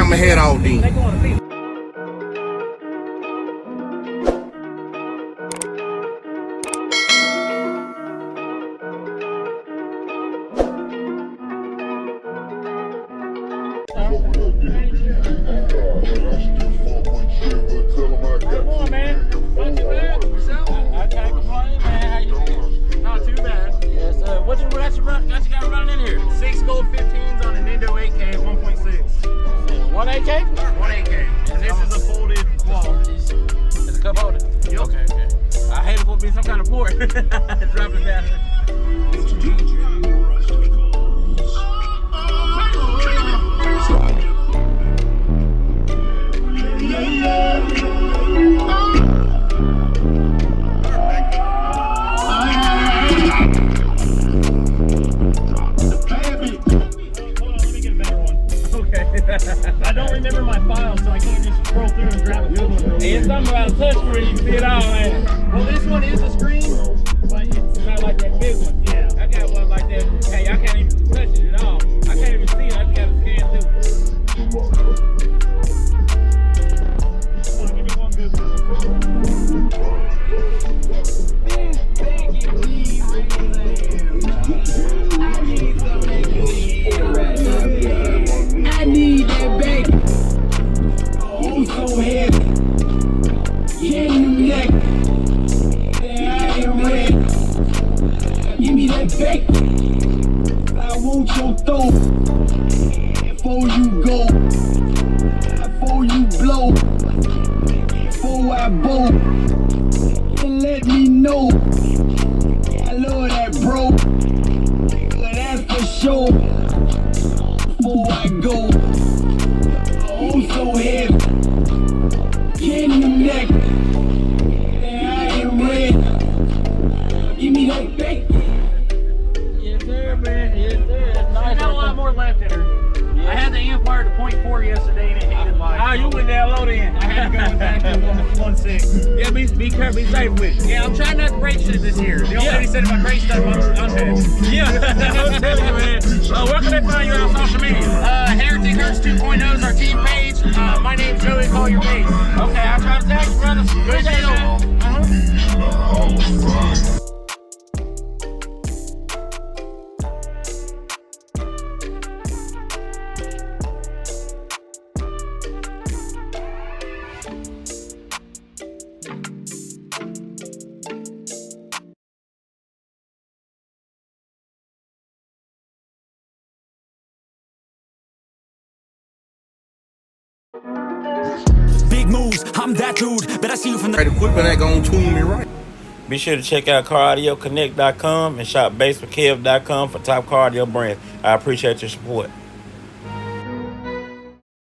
I'ma head out then. I don't remember my file, so I can't just scroll through and grab a good one. Hey, it's something about a touch screen, you see it all, man. Well, this one is a screen, but it's not like that big one. Yeah. I got one like that. Hey, I can't even touch it at all. I can't even see it. I just gotta scan through. Come on, give me one good one. I need that back. Oh, so heavy. Can you neck? Yeah, I am ready. Give me that back. I want your throat. Before you go. Before you blow. Before I bow. And let me know. I love that, bro. But that's for sure. Before I go. Oh, so heavy. Can you neck? Yeah, I am ready. Give me that back. Yes, sir, man. Yes, sir. That's nice. I got a lot more left in her. Yeah. I had the AMPERE to 0.4 yesterday and it hated life. Oh, you went down low then. I had to go back to 1.6. Yeah, be careful, be safe with it. Yeah, I'm trying not to break shit this year. The old lady said if I break stuff, I'm dead. Yeah, I'm telling you, man. Where can they find you on social media? Heretic Hurts 2.0 is our team page. My name's Joey, call your base. Okay, I'll try to tag you, brother. Appreciate it. Big moves, I'm that dude. Bet I see you from the Equipment ain't gonna tune me right. Be sure to check out CarAudioConnect.com and shop BASSWITHKEV.com for top car audio brands. I appreciate your support.